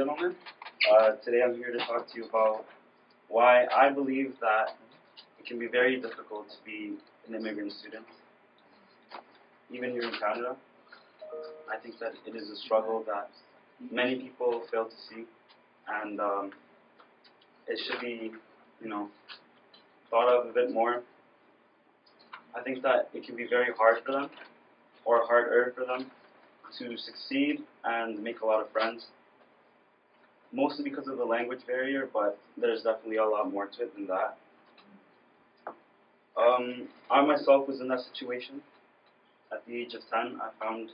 gentlemen. Today I'm here to talk to you about why I believe that it can be very difficult to be an immigrant student, even here in Canada. I think that it is a struggle that many people fail to see, and it should be, thought of a bit more. I think that it can be very hard for them, or harder for them, to succeed and make a lot of friends. Mostly because of the language barrier, but there's definitely a lot more to it than that. I myself was in that situation. At the age of 10, I found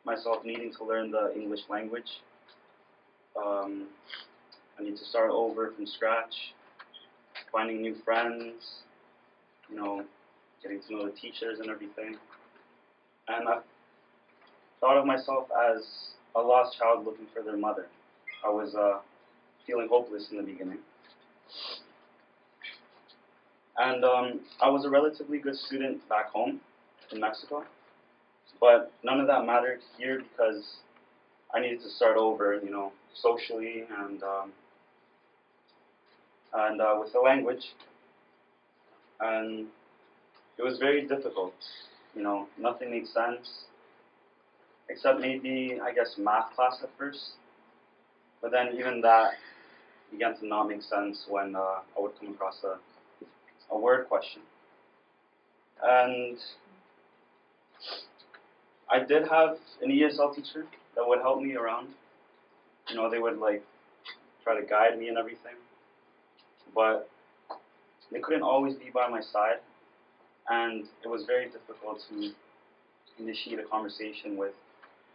myself needing to learn the English language. I need to start over from scratch, finding new friends, getting to know the teachers and everything. And I thought of myself as a lost child looking for their mother. I was feeling hopeless in the beginning. And I was a relatively good student back home in Mexico, but none of that mattered here because I needed to start over, socially and with the language. And it was very difficult. Nothing made sense, except maybe, I guess, math class at first. But then even that began to not make sense when I would come across a word question. And I did have an ESL teacher that would help me around. They would try to guide me and everything. But they couldn't always be by my side. And it was very difficult to initiate a conversation with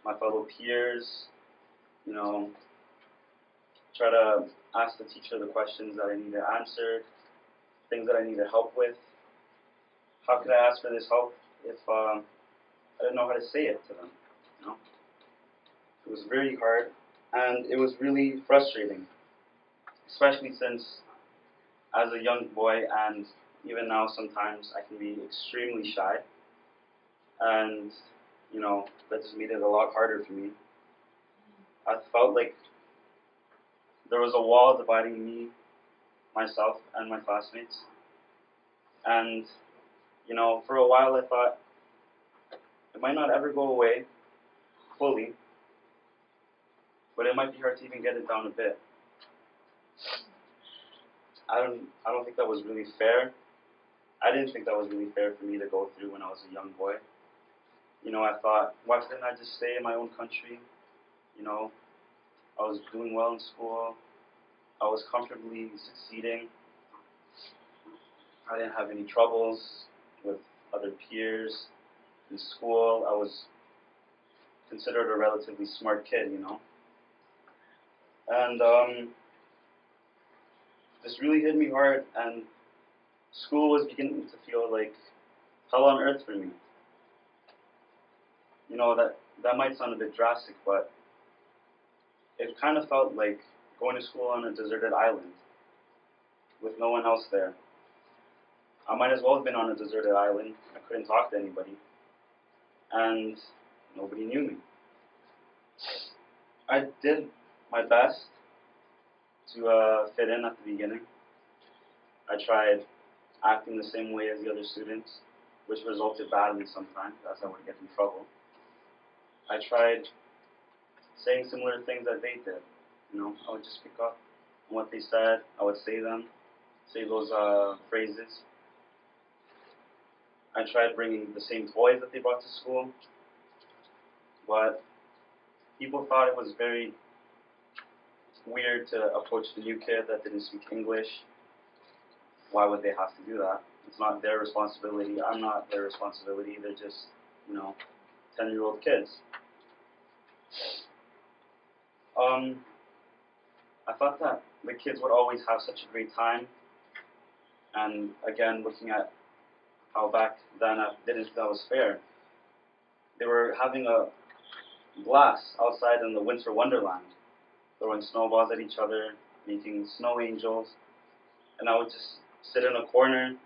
my fellow peers, try to ask the teacher the questions that I needed answered, things that I needed help with. How could I ask for this help if I didn't know how to say it to them? It was very hard, and it was really frustrating, especially since as a young boy, and even now sometimes I can be extremely shy, and that just made it a lot harder for me. I felt like there was a wall dividing me, myself, and my classmates. And, for a while I thought it might not ever go away fully, but it might be hard to even get it down a bit. I don't think that was really fair. I didn't think that was really fair for me to go through when I was a young boy. I thought, why couldn't I just stay in my own country? I was doing well in school. I was comfortably succeeding. I didn't have any troubles with other peers in school. I was considered a relatively smart kid, And this really hit me hard, and school was beginning to feel like hell on earth for me. That might sound a bit drastic, but it kind of felt like going to school on a deserted island with no one else there. I might as well have been on a deserted island. I couldn't talk to anybody, and nobody knew me. I did my best to fit in at the beginning. I tried acting the same way as the other students, which resulted badly sometimes, as I would get in trouble. I tried saying similar things that they did. I would just pick up on what they said. I would say those phrases. I tried bringing the same toys that they brought to school, but people thought it was very weird to approach the new kid that didn't speak English. Why would they have to do that? It's not their responsibility. I'm not their responsibility. They're just, 10-year-old kids. I thought that the kids would always have such a great time. And again, looking at how back then I didn't think that was fair. They were having a blast outside in the winter wonderland, throwing snowballs at each other, making snow angels, and I would just sit in a corner.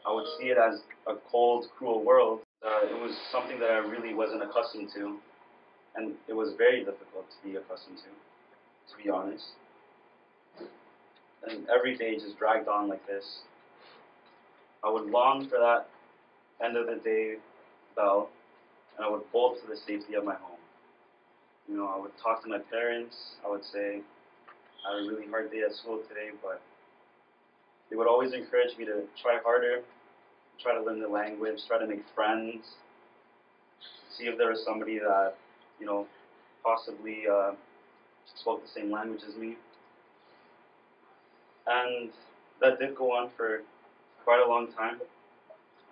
I would see it as a cold, cruel world. It was something that I really wasn't accustomed to, and it was very difficult to be accustomed to be honest. And every day just dragged on like this. I would long for that end of the day bell, and I would bolt to the safety of my home. You know, I would talk to my parents. I would say, I had a really hard day at school today, but they would always encourage me to try harder, try to learn the language, try to make friends, see if there was somebody that, you know, possibly spoke the same language as me. And that did go on for quite a long time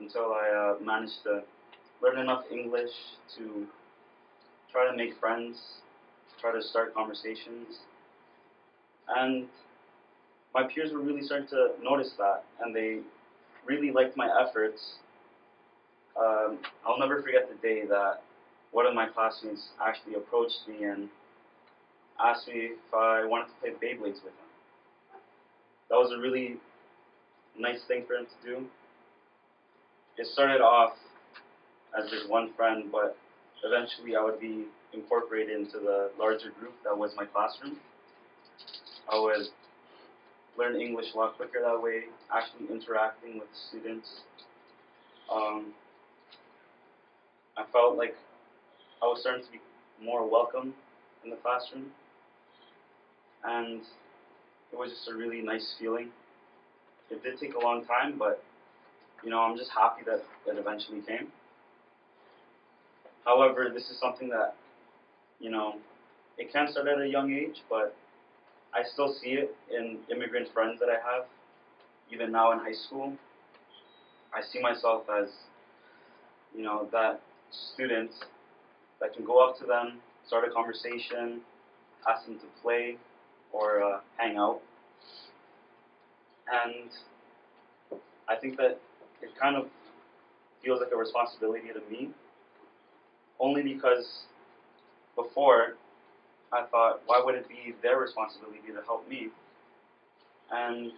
until I managed to learn enough English to try to make friends, try to start conversations. And my peers were really starting to notice that, and they really liked my efforts. I'll never forget the day that one of my classmates actually approached me and asked me if I wanted to play Beyblades with him. That was a really nice thing for him to do. It started off as just one friend, but eventually I would be incorporated into the larger group that was my classroom. I would learn English a lot quicker that way, actually interacting with the students. I felt like I was starting to be more welcome in the classroom, and it was just a really nice feeling. It did take a long time, but you know, I'm just happy that it eventually came. However, this is something that, you know, it can start at a young age, but I still see it in immigrant friends that I have, even now in high school. I see myself as, you know, that student that can go up to them, start a conversation, ask them to play or hang out. And I think that it kind of feels like a responsibility to me, only because before I thought, why would it be their responsibility to help me? And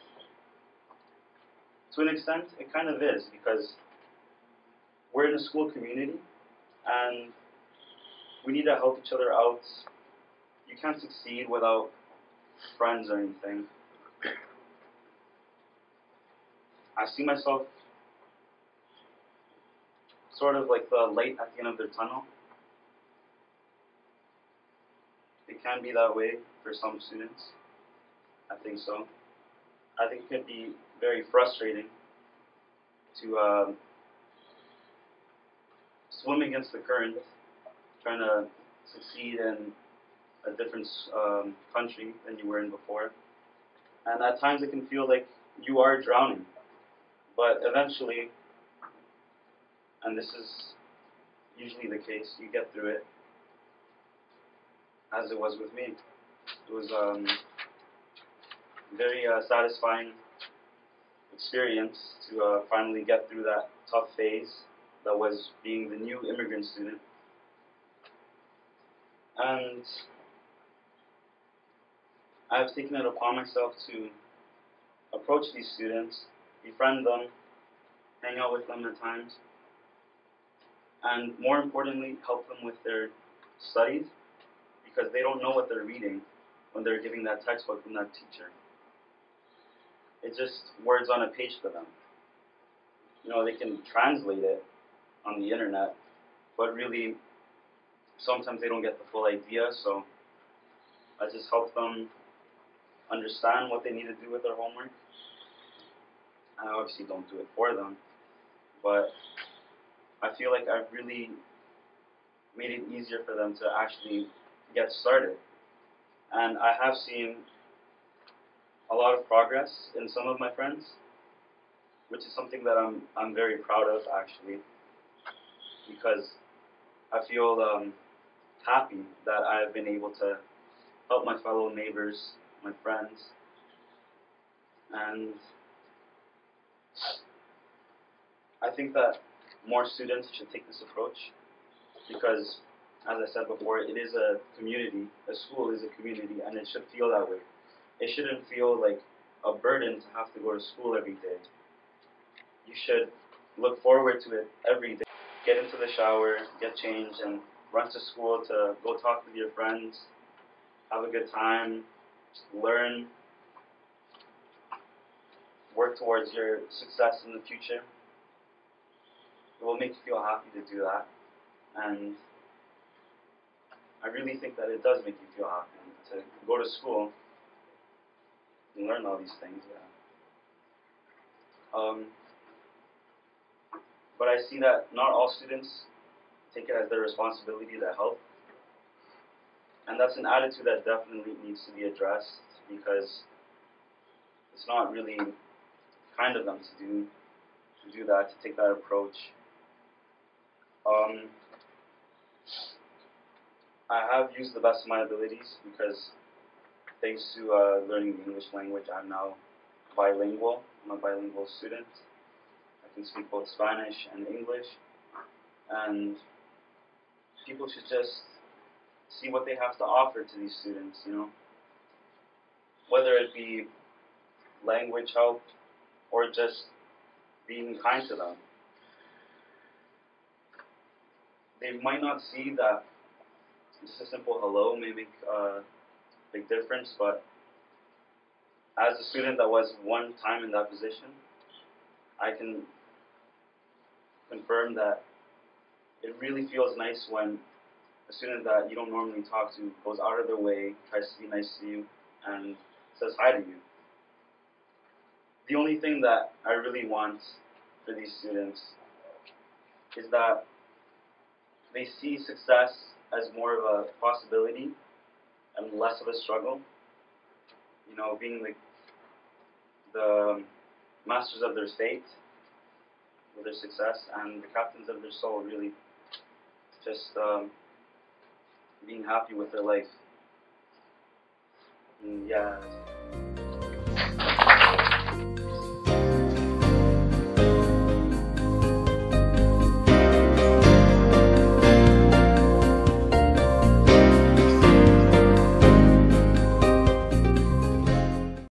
to an extent, it kind of is, because we're in a school community and we need to help each other out. You can't succeed without friends or anything. I see myself sort of like the light at the end of their tunnel. It can be that way for some students. I think so. I think it could be very frustrating to swim against the current, trying to succeed in a different country than you were in before. And at times it can feel like you are drowning. But eventually, and this is usually the case, you get through it, as it was with me. It was very satisfying experience to finally get through that tough phase that was being the new immigrant student. And I've taken it upon myself to approach these students, befriend them, hang out with them at times, and more importantly, help them with their studies, because they don't know what they're reading when they're giving that textbook from that teacher. It's just words on a page to them. You know, they can translate it on the internet, but really, sometimes they don't get the full idea, so I just help them understand what they need to do with their homework. I obviously don't do it for them, but I feel like I've really made it easier for them to actually get started. And I have seen a lot of progress in some of my friends, which is something that I'm very proud of, actually, because I feel happy that I've been able to help my fellow neighbors, my friends, and I think that more students should take this approach, because, as I said before, it is a community. A school is a community, and it should feel that way. It shouldn't feel like a burden to have to go to school every day. You should look forward to it every day. Get into the shower, get changed, and run to school to go talk with your friends, have a good time, learn, work towards your success in the future. It will make you feel happy to do that. And I really think that it does make you feel happy to go to school and learn all these things. Yeah. But I see that not all students take it as their responsibility to help. And that's an attitude that definitely needs to be addressed, because it's not really kind of them to do that, to take that approach. I have used the best of my abilities, because thanks to learning the English language, I'm now bilingual. I'm a bilingual student. I can speak both Spanish and English, and people should just see what they have to offer to these students, whether it be language help or just being kind to them. They might not see that just a simple hello may make a big difference, but as a student that was one time in that position, I can confirm that it really feels nice when a student that you don't normally talk to goes out of their way, tries to be nice to you, and says hi to you. The only thing that I really want for these students is that they see success as more of a possibility and less of a struggle. Being the masters of their fate with their success, and the captains of their soul, really just being happy with their life. And yeah.